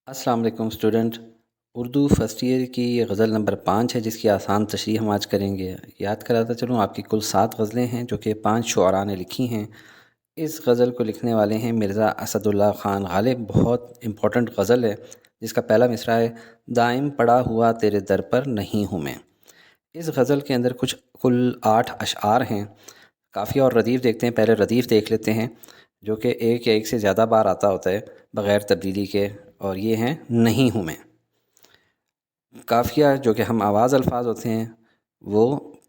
السلام علیکم student. Urdu first year کی یہ غزل نمبر 5 ہے جس کی آسان تشریح ہم آج کریں گے. یاد کراتا چلوں آپ کی کل 7 غزلیں ہیں جو کہ 5 شعراء نے لکھی ہیں. اس غزل کو لکھنے والے ہیں مرزا اسد اللہ خان غالب. بہت امپورٹنٹ غزل ہے جس کا پہلا مصرع ہے دائم پڑا ہوا تیرے در پر نہیں ہوں میں. اس غزل کے اندر کل 8 اشعار ہیں. قافیہ اور ردیف دیکھتے ہیں. پہلے ردیف دیکھ لیتے ہیں جو کہ ایک یا ایک سے زیادہ بار آتا ہوتا ہے بغیر تبدیلی کے، اور یہ ہیں نہیں ہوں میں. قافیہ جو کہ ہم آواز الفاظ ہوتے ہیں وہ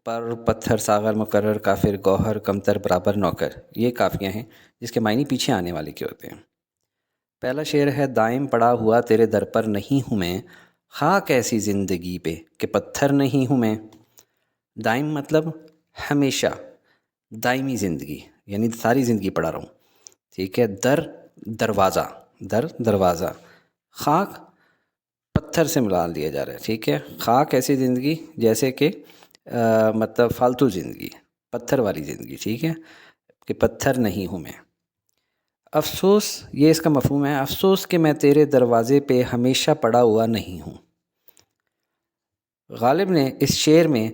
پر پتھر ساغر مقرر کافر گوہر کمتر برابر نوکر، یہ قافیہ ہیں جس کے معنی پیچھے آنے والے کے ہوتے ہیں. پہلا شعر ہے دائم پڑا ہوا تیرے در پر نہیں ہوں میں، خاک ایسی زندگی پہ کہ پتھر نہیں ہوں میں. دائم مطلب ہمیشہ، دائمی زندگی یعنی ساری زندگی پڑا رہوں. ٹھیک ہے. دروازہ، دروازہ. خاک پتھر سے ملا دیا جا رہا ہے. ٹھیک ہے. خاک ایسی زندگی جیسے کہ مطلب فالتو زندگی، پتھر والی زندگی. ٹھیک ہے کہ پتھر نہیں ہوں میں. افسوس، یہ اس کا مفہوم ہے، افسوس کہ میں تیرے دروازے پہ ہمیشہ پڑا ہوا نہیں ہوں. غالب نے اس شعر میں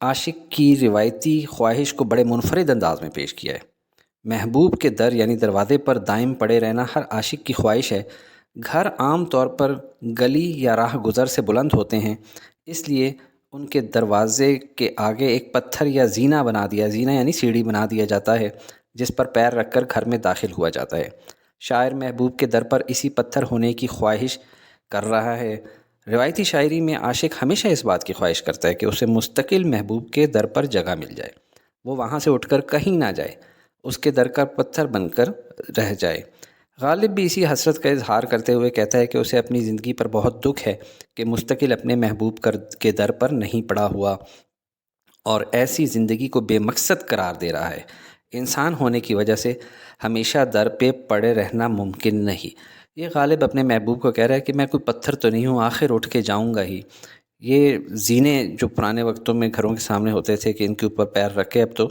عاشق کی روایتی خواہش کو بڑے منفرد انداز میں پیش کیا ہے. محبوب کے در یعنی دروازے پر دائم پڑے رہنا ہر عاشق کی خواہش ہے. گھر عام طور پر گلی یا راہ گزر سے بلند ہوتے ہیں، اس لیے ان کے دروازے کے آگے ایک پتھر یا زینہ بنا دیا، زینہ یعنی سیڑھی بنا دیا جاتا ہے جس پر پیر رکھ کر گھر میں داخل ہوا جاتا ہے. شاعر محبوب کے در پر اسی پتھر ہونے کی خواہش کر رہا ہے. روایتی شاعری میں عاشق ہمیشہ اس بات کی خواہش کرتا ہے کہ اسے مستقل محبوب کے در پر جگہ مل جائے، وہ وہاں سے اٹھ کر کہیں نہ جائے، اس کے در کا پتھر بن کر رہ جائے. غالب بھی اسی حسرت کا اظہار کرتے ہوئے کہتا ہے کہ اسے اپنی زندگی پر بہت دکھ ہے کہ مستقل اپنے محبوب کے در پر نہیں پڑا ہوا اور ایسی زندگی کو بے مقصد قرار دے رہا ہے. انسان ہونے کی وجہ سے ہمیشہ در پہ پڑے رہنا ممکن نہیں. یہ غالب اپنے محبوب کو کہہ رہا ہے کہ میں کوئی پتھر تو نہیں ہوں، آخر اٹھ کے جاؤں گا ہی. یہ زینے جو پرانے وقتوں میں گھروں کے سامنے ہوتے تھے کہ ان کے اوپر پیر رکھے، اب تو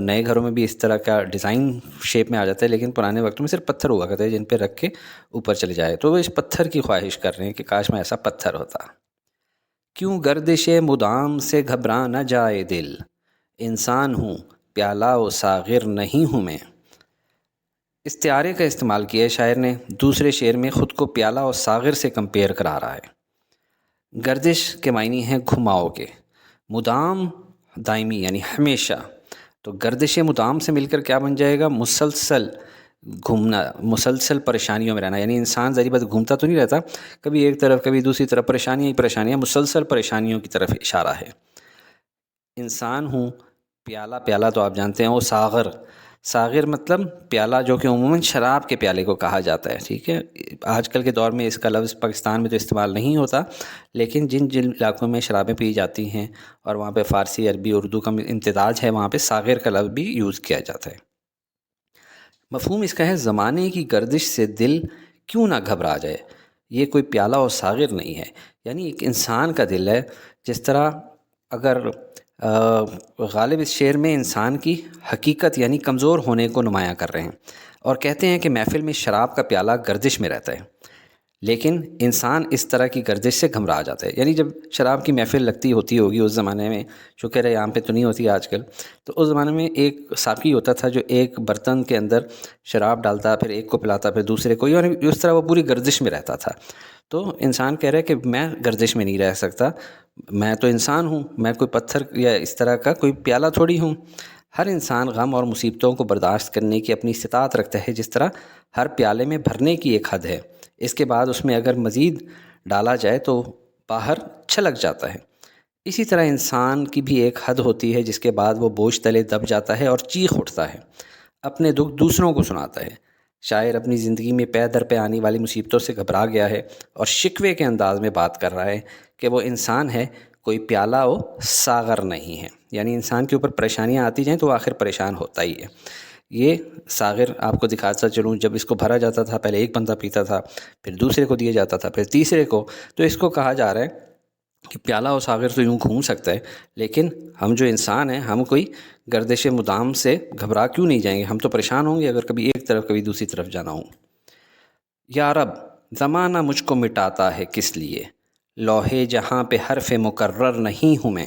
نئے گھروں میں بھی اس طرح کا ڈیزائن شیپ میں آ جاتا ہے، لیکن پرانے وقتوں میں صرف پتھر ہوا کرتے ہیں جن پہ رکھ کے اوپر چلے جائے. تو وہ اس پتھر کی خواہش کر رہے ہیں کہ کاش میں ایسا پتھر ہوتا. کیوں گردش مدام سے گھبرا نہ جائے دل، انسان ہوں پیالہ و ساغر نہیں ہوں میں. استعارے کا استعمال کیا ہے شاعر نے. دوسرے شعر میں خود کو پیالہ اور ساغر سے کمپیئر کرا رہا ہے. گردش کے معنی ہیں گھماؤ کے، مدام دائمی یعنی ہمیشہ. تو گردش مدام سے مل کر کیا بن جائے گا؟ مسلسل گھومنا، مسلسل پریشانیوں میں رہنا. یعنی انسان ذری بات گھومتا تو نہیں رہتا، کبھی ایک طرف کبھی دوسری طرف، پریشانیاں ہی پریشانیاں، مسلسل پریشانیوں کی طرف اشارہ ہے. انسان ہوں پیالہ، پیالہ تو آپ جانتے ہیں وہ ساغر، ساغر مطلب پیالہ جو کہ عموماً شراب کے پیالے کو کہا جاتا ہے. ٹھیک ہے. آج کل کے دور میں اس کا لفظ پاکستان میں تو استعمال نہیں ہوتا، لیکن جن علاقوں میں شرابیں پی جاتی ہیں اور وہاں پہ فارسی عربی اردو کا امتزاج ہے، وہاں پہ ساغر کا لفظ بھی یوز کیا جاتا ہے. مفہوم اس کا ہے زمانے کی گردش سے دل کیوں نہ گھبرا جائے. یہ کوئی پیالہ اور ساغر نہیں ہے، یعنی ایک انسان کا دل ہے. جس طرح اگر غالب اس شعر میں انسان کی حقیقت یعنی کمزور ہونے کو نمایاں کر رہے ہیں اور کہتے ہیں کہ محفل میں شراب کا پیالہ گردش میں رہتا ہے، لیکن انسان اس طرح کی گردش سے گھبرا جاتا ہے. یعنی جب شراب کی محفل لگتی ہوتی ہوگی اس زمانے میں، شکر ہے یہاں پہ تو نہیں ہوتی آج کل، تو اس زمانے میں ایک ساقی ہوتا تھا جو ایک برتن کے اندر شراب ڈالتا، پھر ایک کو پلاتا، پھر دوسرے کو، اور اس طرح وہ پوری گردش میں رہتا تھا. تو انسان کہہ رہا ہے کہ میں گردش میں نہیں رہ سکتا، میں تو انسان ہوں، میں کوئی پتھر یا اس طرح کا کوئی پیالہ تھوڑی ہوں. ہر انسان غم اور مصیبتوں کو برداشت کرنے کی اپنی استطاعت رکھتا ہے، جس طرح ہر پیالے میں بھرنے کی ایک حد ہے، اس کے بعد اس میں اگر مزید ڈالا جائے تو باہر چھلک جاتا ہے. اسی طرح انسان کی بھی ایک حد ہوتی ہے جس کے بعد وہ بوجھ تلے دب جاتا ہے اور چیخ اٹھتا ہے، اپنے دکھ دوسروں کو سناتا ہے. شاعر اپنی زندگی میں پے در پہ آنے والی مصیبتوں سے گھبرا گیا ہے اور شکوے کے انداز میں بات کر رہا ہے کہ وہ انسان ہے، کوئی پیالہ و ساغر نہیں ہے. یعنی انسان کے اوپر پریشانیاں آتی جائیں تو آخر پریشان ہوتا ہی ہے. یہ ساغر آپ کو دکھاتا چلوں، جب اس کو بھرا جاتا تھا پہلے ایک بندہ پیتا تھا، پھر دوسرے کو دیا جاتا تھا، پھر تیسرے کو. تو اس کو کہا جا رہا ہے کہ پیالہ و ساغر تو یوں گھوم سکتا ہے، لیکن ہم جو انسان ہیں ہم کوئی گردش مدام سے گھبرا کیوں نہیں جائیں گے؟ ہم تو پریشان ہوں گے اگر کبھی ایک طرف کبھی دوسری طرف جانا ہوں. یا رب، زمانہ مجھ کو مٹاتا ہے کس لیے، لوح جہاں پہ حرف مقرر نہیں ہوں میں۔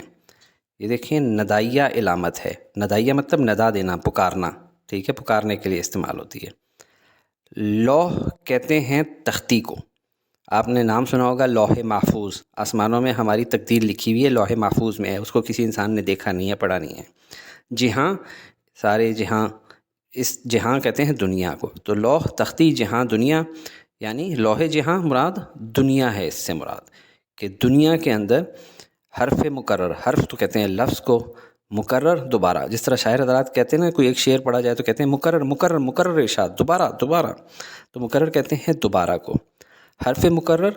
یہ دیکھیں ندائیہ علامت ہے، ندائیہ مطلب ندا دینا، پکارنا، ٹھیک ہے، پکارنے کے لیے استعمال ہوتی ہے۔ لوح کہتے ہیں تختی کو، آپ نے نام سنا ہوگا لوح محفوظ، آسمانوں میں ہماری تقدیر لکھی ہوئی ہے، لوح محفوظ میں ہے، اس کو کسی انسان نے دیکھا نہیں ہے، پڑھا نہیں ہے۔ جہاں، سارے جہاں، اس جہاں کہتے ہیں دنیا کو، تو لوح تختی جہاں دنیا، یعنی لوح جہاں مراد دنیا ہے، اس سے مراد کہ دنیا کے اندر حرف مقرر، حرف تو کہتے ہیں لفظ کو، مقرر دوبارہ، جس طرح شاعر حضرات کہتے ہیں نا، کوئی ایک شعر پڑھا جائے تو کہتے ہیں مقرر مقرر مقرر ارشاد، دوبارہ دوبارہ، تو مقرر کہتے ہیں دوبارہ کو، حرف مقرر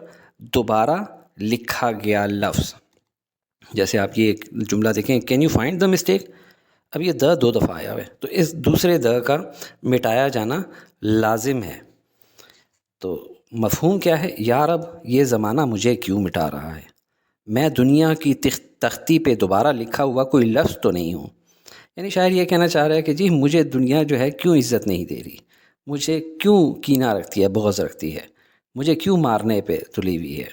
دوبارہ لکھا گیا لفظ۔ جیسے آپ یہ ایک جملہ دیکھیں، can you find the mistake, اب یہ دا 2 دفعہ آیا ہے، تو اس دوسرے دا کا مٹایا جانا لازم ہے۔ تو مفہوم کیا ہے، یا رب یہ زمانہ مجھے کیوں مٹا رہا ہے، میں دنیا کی تختی پہ دوبارہ لکھا ہوا کوئی لفظ تو نہیں ہوں۔ یعنی شاعر یہ کہنا چاہ رہا ہے کہ جی مجھے دنیا جو ہے کیوں عزت نہیں دے رہی، مجھے کیوں کینہ رکھتی ہے، بغض رکھتی ہے، مجھے کیوں مارنے پہ تلی ہوئی ہے۔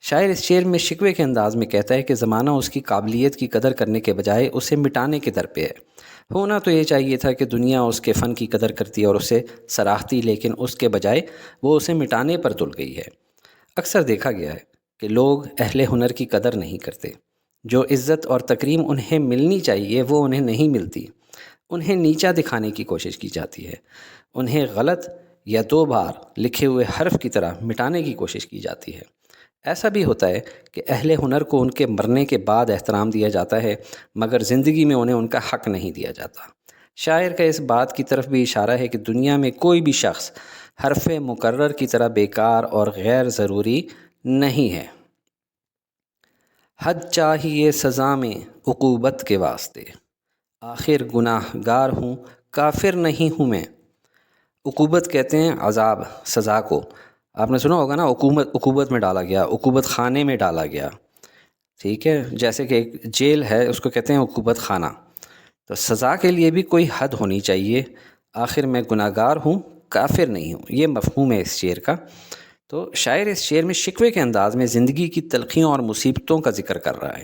شاعر اس شعر میں شکوے کے انداز میں کہتا ہے کہ زمانہ اس کی قابلیت کی قدر کرنے کے بجائے اسے مٹانے کے در پہ ہے۔ ہونا تو یہ چاہیے تھا کہ دنیا اس کے فن کی قدر کرتی اور اسے سراہتی، لیکن اس کے بجائے وہ اسے مٹانے پر تل گئی ہے۔ اکثر دیکھا گیا ہے کہ لوگ اہل ہنر کی قدر نہیں کرتے، جو عزت اور تکریم انہیں ملنی چاہیے وہ انہیں نہیں ملتی، انہیں نیچا دکھانے کی کوشش کی جاتی ہے، انہیں غلط یا 2 بار لکھے ہوئے حرف کی طرح مٹانے کی کوشش کی جاتی ہے۔ ایسا بھی ہوتا ہے کہ اہل ہنر کو ان کے مرنے کے بعد احترام دیا جاتا ہے، مگر زندگی میں انہیں ان کا حق نہیں دیا جاتا۔ شاعر کا اس بات کی طرف بھی اشارہ ہے کہ دنیا میں کوئی بھی شخص حرف مقرر کی طرح بیکار اور غیر ضروری نہیں ہے۔ حد چاہیے سزا میں عقوبت کے واسطے، آخر گناہ گار ہوں کافر نہیں ہوں میں۔ عقوبت کہتے ہیں عذاب، سزا کو، آپ نے سنا ہوگا نا، عقوبت میں ڈالا گیا، عقوبت خانے میں ڈالا گیا، ٹھیک ہے، جیسے کہ ایک جیل ہے اس کو کہتے ہیں عقوبت خانہ۔ تو سزا کے لیے بھی کوئی حد ہونی چاہیے، آخر میں گناہ گار ہوں کافر نہیں ہوں، یہ مفہوم ہے اس شعر کا۔ تو شاعر اس شعر میں شکوے کے انداز میں زندگی کی تلخیوں اور مصیبتوں کا ذکر کر رہا ہے۔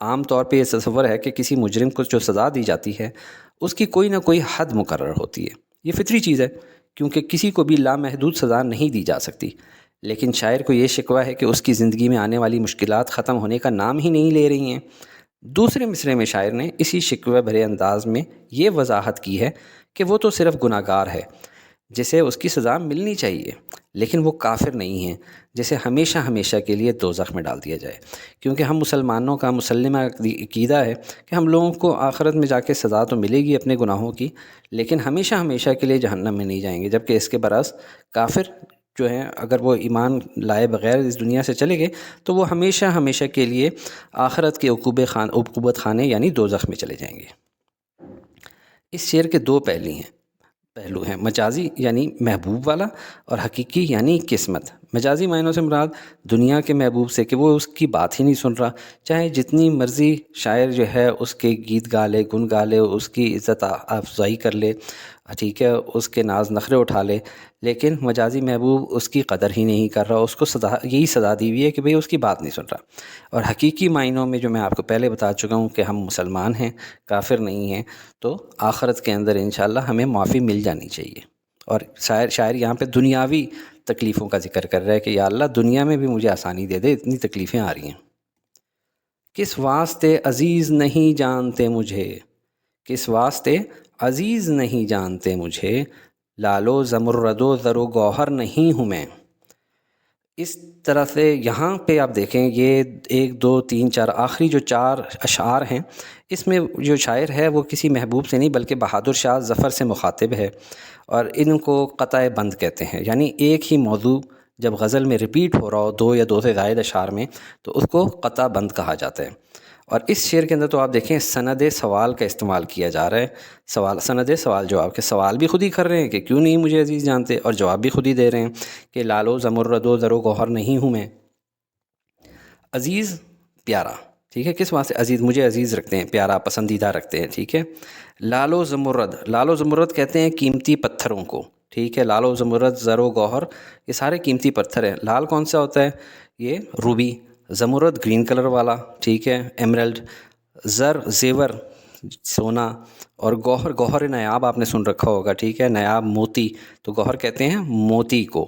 عام طور پہ یہ تصور ہے کہ کسی مجرم کو جو سزا دی جاتی ہے اس کی کوئی نہ کوئی حد مقرر ہوتی ہے، یہ فطری چیز ہے، کیونکہ کسی کو بھی لامحدود سزا نہیں دی جا سکتی۔ لیکن شاعر کو یہ شکوہ ہے کہ اس کی زندگی میں آنے والی مشکلات ختم ہونے کا نام ہی نہیں لے رہی ہیں۔ دوسرے مصرعے میں شاعر نے اسی شکوہ بھرے انداز میں یہ وضاحت کی ہے کہ وہ تو صرف گناہ گار ہے جسے اس کی سزا ملنی چاہیے، لیکن وہ کافر نہیں ہے جسے ہمیشہ ہمیشہ کے لیے دوزخ میں ڈال دیا جائے، کیونکہ ہم مسلمانوں کا مسلمہ عقیدہ ہے کہ ہم لوگوں کو آخرت میں جا کے سزا تو ملے گی اپنے گناہوں کی، لیکن ہمیشہ ہمیشہ کے لیے جہنم میں نہیں جائیں گے، جبکہ اس کے برعکس کافر جو ہیں اگر وہ ایمان لائے بغیر اس دنیا سے چلے گئے تو وہ ہمیشہ ہمیشہ کے لیے آخرت کے عقوبت خانے یعنی دوزخ میں چلے جائیں گے۔ اس شعر کے 2 پہلو ہیں، مجازی یعنی محبوب والا، اور حقیقی یعنی قسمت۔ مجازی معنوں سے مراد دنیا کے محبوب سے کہ وہ اس کی بات ہی نہیں سن رہا، چاہے جتنی مرضی شاعر جو ہے اس کے گیت گا لے، گن گا لے، اس کی عزت افزائی کر لے، ٹھیک ہے، اس کے ناز نخرے اٹھا لے، لیکن مجازی محبوب اس کی قدر ہی نہیں کر رہا، اس کو یہی سزا دی ہوئی ہے کہ بھئی اس کی بات نہیں سن رہا۔ اور حقیقی معنوں میں جو میں آپ کو پہلے بتا چکا ہوں کہ ہم مسلمان ہیں، کافر نہیں ہیں، تو آخرت کے اندر انشاءاللہ ہمیں معافی مل جانی چاہیے۔ اور شاعر یہاں پہ دنیاوی تکلیفوں کا ذکر کر رہا ہے کہ یا اللہ دنیا میں بھی مجھے آسانی دے دے، اتنی تکلیفیں آ رہی ہیں۔ کس واسطے عزیز نہیں جانتے مجھے، کس واسطے عزیز نہیں جانتے مجھے، لالو زمرد و زر و گوہر نہیں ہوں میں۔ اس طرح سے یہاں پہ آپ دیکھیں یہ 1 2 3 4 آخری جو 4 اشعار ہیں، اس میں جو شاعر ہے وہ کسی محبوب سے نہیں بلکہ بہادر شاہ ظفر سے مخاطب ہے، اور ان کو قطع بند کہتے ہیں، یعنی ایک ہی موضوع جب غزل میں ریپیٹ ہو رہا ہو 2 یا 2 سے زائد اشعار میں تو اس کو قطع بند کہا جاتا ہے۔ اور اس شعر کے اندر تو آپ دیکھیں سند سوال کا استعمال کیا جا رہا ہے، سند سوال جواب کے، سوال بھی خود ہی کر رہے ہیں کہ کیوں نہیں مجھے عزیز جانتے، اور جواب بھی خود ہی دے رہے ہیں کہ لالو زمرد و زر و گوہر نہیں ہوں میں۔ عزیز پیارا، ٹھیک ہے، کس واسطے عزیز، مجھے عزیز رکھتے ہیں، پیارا پسندیدہ رکھتے ہیں، ٹھیک ہے۔ لالو زمرد، لالو زمرد کہتے ہیں قیمتی پتھروں کو، ٹھیک ہے، لال و زمرد، زر و گوہر، یہ سارے قیمتی پتھر ہیں۔ لال کون سا ہوتا ہے؟ یہ روبی، زمرد گرین کلر والا، ٹھیک ہے، ایمرلڈ، زر زیور سونا، اور گوہر، گوہر نایاب آپ نے سن رکھا ہوگا، ٹھیک ہے، نایاب موتی، تو گوہر کہتے ہیں موتی کو۔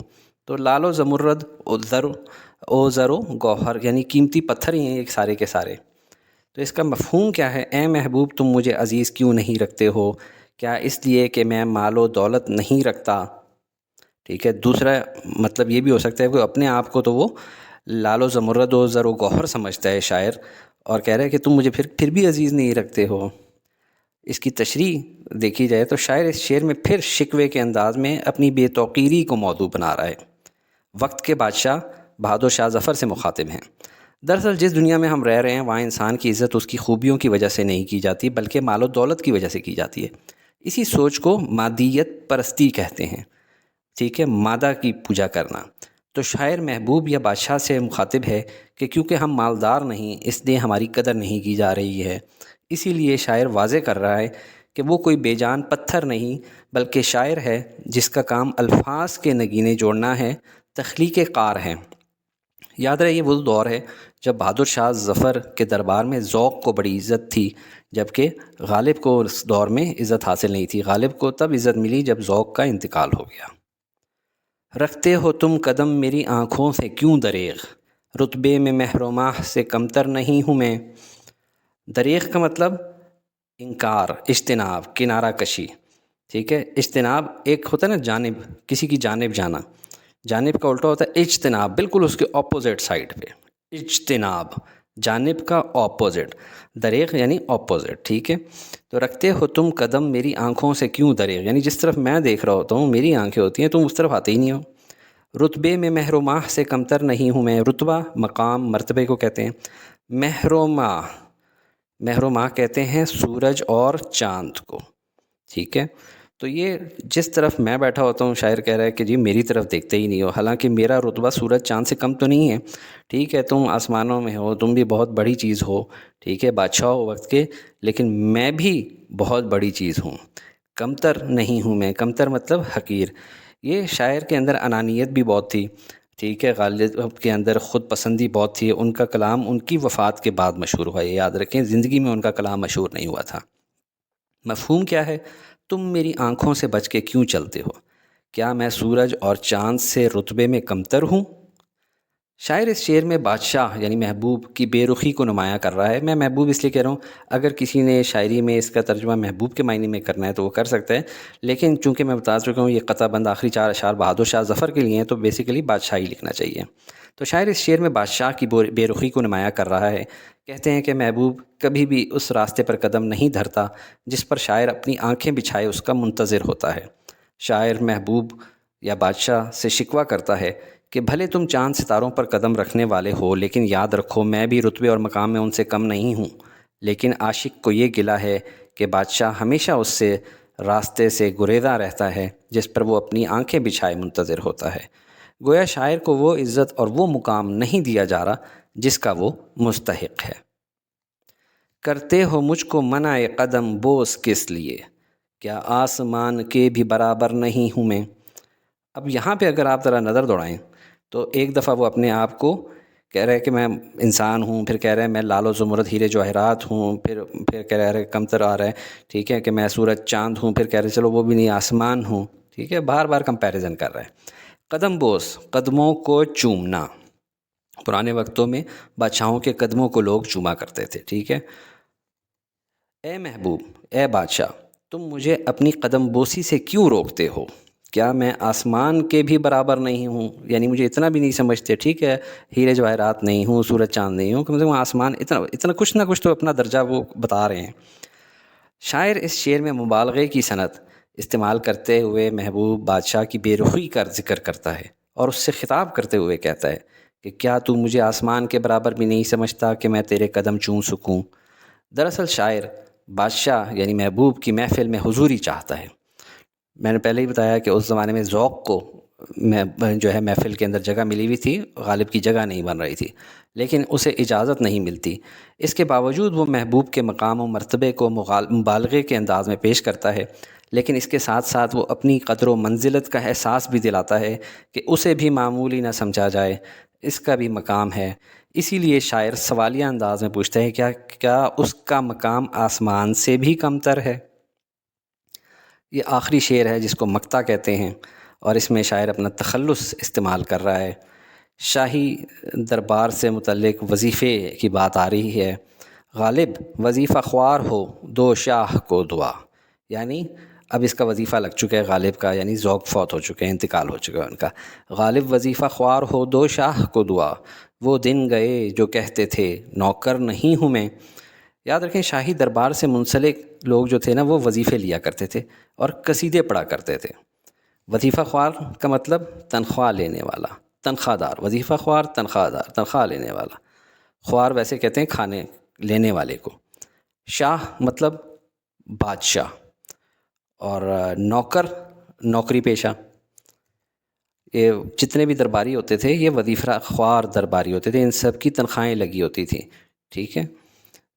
تو لال و زمرد زر و گوہر یعنی قیمتی پتھر ہی ہیں یہ سارے کے سارے۔ تو اس کا مفہوم کیا ہے؟ اے محبوب تم مجھے عزیز کیوں نہیں رکھتے ہو؟ کیا اس لیے کہ میں مال و دولت نہیں رکھتا؟ ٹھیک ہے، دوسرا مطلب یہ بھی ہو سکتا ہے کہ اپنے آپ کو تو وہ لال و زمرد و زر و گوہر سمجھتا ہے شاعر، اور کہہ رہا ہے کہ تم مجھے پھر بھی عزیز نہیں رکھتے ہو۔ اس کی تشریح دیکھی جائے تو شاعر اس شعر میں پھر شکوے کے انداز میں اپنی بے توقیری کو موضوع بنا رہا ہے۔ وقت کے بادشاہ بہادر شاہ ظفر سے مخاطب ہیں۔ دراصل جس دنیا میں ہم رہ رہے ہیں وہاں انسان کی عزت اس کی خوبیوں کی وجہ سے نہیں کی جاتی بلکہ مال و دولت کی وجہ سے کی جاتی ہے۔ اسی سوچ کو مادیت پرستی کہتے ہیں، ٹھیک ہے، مادہ کی پوجا کرنا۔ تو شاعر محبوب یا بادشاہ سے مخاطب ہے کہ کیونکہ ہم مالدار نہیں اس لیے ہماری قدر نہیں کی جا رہی ہے۔ اسی لیے شاعر واضح کر رہا ہے کہ وہ کوئی بے جان پتھر نہیں بلکہ شاعر ہے جس کا کام الفاظ کے نگینے جوڑنا ہے، تخلیق کار ہے۔ یاد رہے یہ وہ دور ہے جب بہادر شاہ ظفر کے دربار میں ذوق کو بڑی عزت تھی، جبکہ غالب کو اس دور میں عزت حاصل نہیں تھی۔ غالب کو تب عزت ملی جب ذوق کا انتقال ہو گیا۔ رکھتے ہو تم قدم میری آنکھوں سے کیوں دریغ، رتبے میں مہر و ماہ سے کمتر نہیں ہوں میں۔ دریغ کا مطلب انکار، اجتناب، کنارہ کشی، ٹھیک ہے۔ اجتناب ایک ہوتا ہے نا جانب، کسی کی جانب جانا، جانب کا الٹا ہوتا ہے اجتناب، بالکل اس کے اپوزٹ سائڈ پہ اجتناب، جانب کا اپوزٹ، دریغ یعنی اپوزٹ، ٹھیک ہے۔ تو رکھتے ہو تم قدم میری آنکھوں سے کیوں دریغ، یعنی جس طرف میں دیکھ رہا ہوتا ہوں میری آنکھیں ہوتی ہیں تم اس طرف آتے ہی نہیں ہو۔ رتبے میں مہر و ماہ سے کمتر نہیں ہوں میں، رتبہ مقام مرتبے کو کہتے ہیں۔ مہر و ماہ، مہر و ماہ کہتے ہیں سورج اور چاند کو، ٹھیک ہے۔ تو یہ جس طرف میں بیٹھا ہوتا ہوں شاعر کہہ رہا ہے کہ جی میری طرف دیکھتے ہی نہیں ہو، حالانکہ میرا رتبہ سورج چاند سے کم تو نہیں ہے، ٹھیک ہے۔ تم آسمانوں میں ہو، تم بھی بہت بڑی چیز ہو، ٹھیک ہے، بادشاہ ہو وقت کے، لیکن میں بھی بہت بڑی چیز ہوں، کمتر نہیں ہوں میں۔ کمتر مطلب حقیر۔ یہ شاعر کے اندر انانیت بھی بہت تھی، ٹھیک ہے، غالب کے اندر خود پسندی بہت تھی۔ ان کا کلام ان کی وفات کے بعد مشہور ہوا، یہ یاد رکھیں، زندگی میں ان کا کلام مشہور نہیں ہوا تھا۔ مفہوم کیا ہے؟ تم میری آنکھوں سے بچ کے کیوں چلتے ہو؟ کیا میں سورج اور چاند سے رتبے میں کمتر ہوں؟ شاعر اس شعر میں بادشاہ یعنی محبوب کی بے رخی کو نمایاں کر رہا ہے۔ میں محبوب اس لیے کہہ رہا ہوں، اگر کسی نے شاعری میں اس کا ترجمہ محبوب کے معنی میں کرنا ہے تو وہ کر سکتا ہے، لیکن چونکہ میں بتا چکا ہوں یہ قطع بند آخری 4 اشعار بہادر شاہ ظفر کے لیے ہیں تو بیسیکلی بادشاہ ہی لکھنا چاہیے۔ تو شاعر اس شعر میں بادشاہ کی بے رخی کو نمایاں کر رہا ہے۔ کہتے ہیں کہ محبوب کبھی بھی اس راستے پر قدم نہیں دھرتا جس پر شاعر اپنی آنکھیں بچھائے اس کا منتظر ہوتا ہے۔ شاعر محبوب یا بادشاہ سے شکوہ کرتا ہے کہ بھلے تم چاند ستاروں پر قدم رکھنے والے ہو لیکن یاد رکھو میں بھی رتبے اور مقام میں ان سے کم نہیں ہوں۔ لیکن عاشق کو یہ گلہ ہے کہ بادشاہ ہمیشہ اس سے راستے سے گریزاں رہتا ہے جس پر وہ اپنی آنکھیں بچھائے منتظر ہوتا ہے۔ گویا شاعر کو وہ عزت اور وہ مقام نہیں دیا جا رہا جس کا وہ مستحق ہے۔ کرتے ہو مجھ کو منع قدم بوس کس لیے، کیا آسمان کے بھی برابر نہیں ہوں میں۔ اب یہاں پہ اگر آپ ذرا نظر دوڑائیں تو ایک دفعہ وہ اپنے آپ کو کہہ رہے کہ میں انسان ہوں، پھر کہہ رہے ہیں میں لال و زمرد ہیرے جواہرات ہوں، پھر کہہ رہے کمتر آ رہا ہے، ٹھیک ہے، کہ میں سورج چاند ہوں، پھر کہہ رہے چلو وہ بھی نہیں آسمان ہوں، ٹھیک ہے، بار بار کمپیریزن کر رہے ہیں۔ قدم بوس، قدموں کو چومنا، پرانے وقتوں میں بادشاہوں کے قدموں کو لوگ چوما کرتے تھے، ٹھیک ہے۔ اے محبوب، اے بادشاہ، تم مجھے اپنی قدم بوسی سے کیوں روکتے ہو؟ کیا میں آسمان کے بھی برابر نہیں ہوں، یعنی مجھے اتنا بھی نہیں سمجھتے، ٹھیک ہے، ہیرے جواہرات نہیں ہوں، سورج چاند نہیں ہوں، کم سے کم آسمان اتنا کچھ نہ کچھ تو اپنا درجہ وہ بتا رہے ہیں۔ شاعر اس شعر میں مبالغے کی صنعت استعمال کرتے ہوئے محبوب بادشاہ کی بے رخی کا ذکر کرتا ہے اور اس سے خطاب کرتے ہوئے کہتا ہے کہ کیا تو مجھے آسمان کے برابر بھی نہیں سمجھتا کہ میں تیرے قدم چوم سکوں۔ دراصل شاعر بادشاہ یعنی محبوب کی محفل میں حضوری چاہتا ہے۔ میں نے پہلے ہی بتایا کہ اس زمانے میں ذوق کو جو ہے محفل کے اندر جگہ ملی ہوئی تھی، غالب کی جگہ نہیں بن رہی تھی، لیکن اسے اجازت نہیں ملتی۔ اس کے باوجود وہ محبوب کے مقام و مرتبے کو مبالغے کے انداز میں پیش کرتا ہے، لیکن اس کے ساتھ ساتھ وہ اپنی قدر و منزلت کا احساس بھی دلاتا ہے کہ اسے بھی معمولی نہ سمجھا جائے، اس کا بھی مقام ہے۔ اسی لیے شاعر سوالیہ انداز میں پوچھتا ہے کیا اس کا مقام آسمان سے بھی کمتر ہے؟ یہ آخری شعر ہے جس کو مقطع کہتے ہیں، اور اس میں شاعر اپنا تخلص استعمال کر رہا ہے۔ شاہی دربار سے متعلق وظیفے کی بات آ رہی ہے۔ غالب وظیفہ خوار ہو دو شاہ کو دعا، یعنی اب اس کا وظیفہ لگ چکا ہے غالب کا، یعنی ذوق فوت ہو چکے ہیں، انتقال ہو چکا ہے ان کا۔ غالب وظیفہ خوار ہو دو شاہ کو دعا، وہ دن گئے جو کہتے تھے نوکر نہیں ہوں میں۔ یاد رکھیں شاہی دربار سے منسلک لوگ جو تھے نا، وہ وظیفے لیا کرتے تھے اور قصیدے پڑھا کرتے تھے۔ وظیفہ خوار کا مطلب تنخواہ لینے والا، تنخواہ دار، وظیفہ خوار تنخواہ دار، تنخواہ لینے والا۔ خوار ویسے کہتے ہیں کھانے لینے والے کو۔ شاہ مطلب بادشاہ، اور نوکر نوکری پیشہ۔ یہ جتنے بھی درباری ہوتے تھے یہ وظیفہ خوار درباری ہوتے تھے، ان سب کی تنخواہیں لگی ہوتی تھیں، ٹھیک ہے۔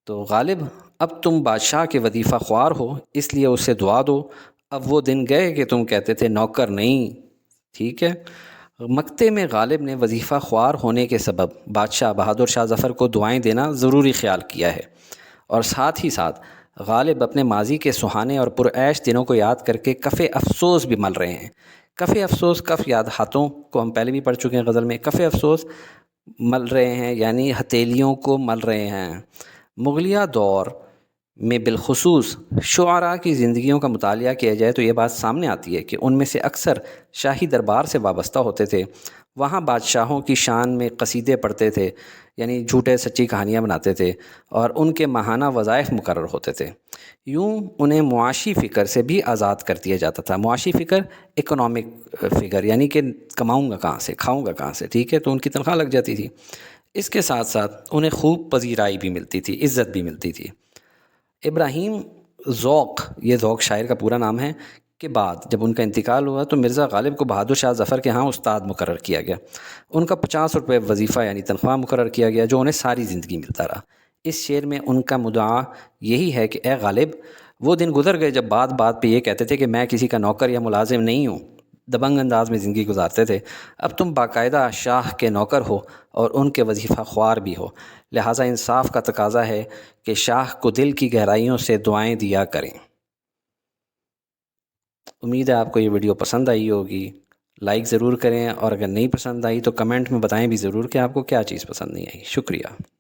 تو غالب اب تم بادشاہ کے وظیفہ خوار ہو، اس لیے اسے دعا دو، اب وہ دن گئے کہ تم کہتے تھے نوکر نہیں، ٹھیک ہے۔ مقطع میں غالب نے وظیفہ خوار ہونے کے سبب بادشاہ بہادر شاہ ظفر کو دعائیں دینا ضروری خیال کیا ہے، اور ساتھ ہی ساتھ غالب اپنے ماضی کے سہانے اور پرعیش دنوں کو یاد کر کے کف افسوس بھی مل رہے ہیں۔ کف افسوس، کف یاد ہاتھوں کو ہم پہلے بھی پڑھ چکے ہیں غزل میں، کف افسوس مل رہے ہیں یعنی ہتھیلیوں کو مل رہے ہیں۔ مغلیہ دور میں بالخصوص شعراء کی زندگیوں کا مطالعہ کیا جائے تو یہ بات سامنے آتی ہے کہ ان میں سے اکثر شاہی دربار سے وابستہ ہوتے تھے، وہاں بادشاہوں کی شان میں قصیدے پڑھتے تھے، یعنی جھوٹے سچی کہانیاں بناتے تھے، اور ان کے ماہانہ وظائف مقرر ہوتے تھے۔ یوں انہیں معاشی فکر سے بھی آزاد کر دیا جاتا تھا۔ معاشی فکر اکنامک فکر، یعنی کہ کماؤں گا کہاں سے، کھاؤں گا کہاں سے، ٹھیک ہے، تو ان کی تنخواہ لگ جاتی تھی۔ اس کے ساتھ ساتھ انہیں خوب پذیرائی بھی ملتی تھی، عزت بھی ملتی تھی۔ ابراہیم ذوق، یہ ذوق شاعر کا پورا نام ہے، کے بعد جب ان کا انتقال ہوا تو مرزا غالب کو بہادر شاہ ظفر کے ہاں استاد مقرر کیا گیا۔ ان کا 50 روپے وظیفہ یعنی تنخواہ مقرر کیا گیا، جو انہیں ساری زندگی ملتا رہا۔ اس شعر میں ان کا مدعا یہی ہے کہ اے غالب، وہ دن گزر گئے جب بات بات پہ یہ کہتے تھے کہ میں کسی کا نوکر یا ملازم نہیں ہوں، دبنگ انداز میں زندگی گزارتے تھے۔ اب تم باقاعدہ شاہ کے نوکر ہو اور ان کے وظیفہ خوار بھی ہو، لہٰذا انصاف کا تقاضا ہے کہ شاہ کو دل کی گہرائیوں سے دعائیں دیا کریں۔ امید ہے آپ کو یہ ویڈیو پسند آئی ہوگی، لائک ضرور کریں، اور اگر نہیں پسند آئی تو کمنٹ میں بتائیں بھی ضرور کہ آپ کو کیا چیز پسند نہیں آئی۔ شکریہ۔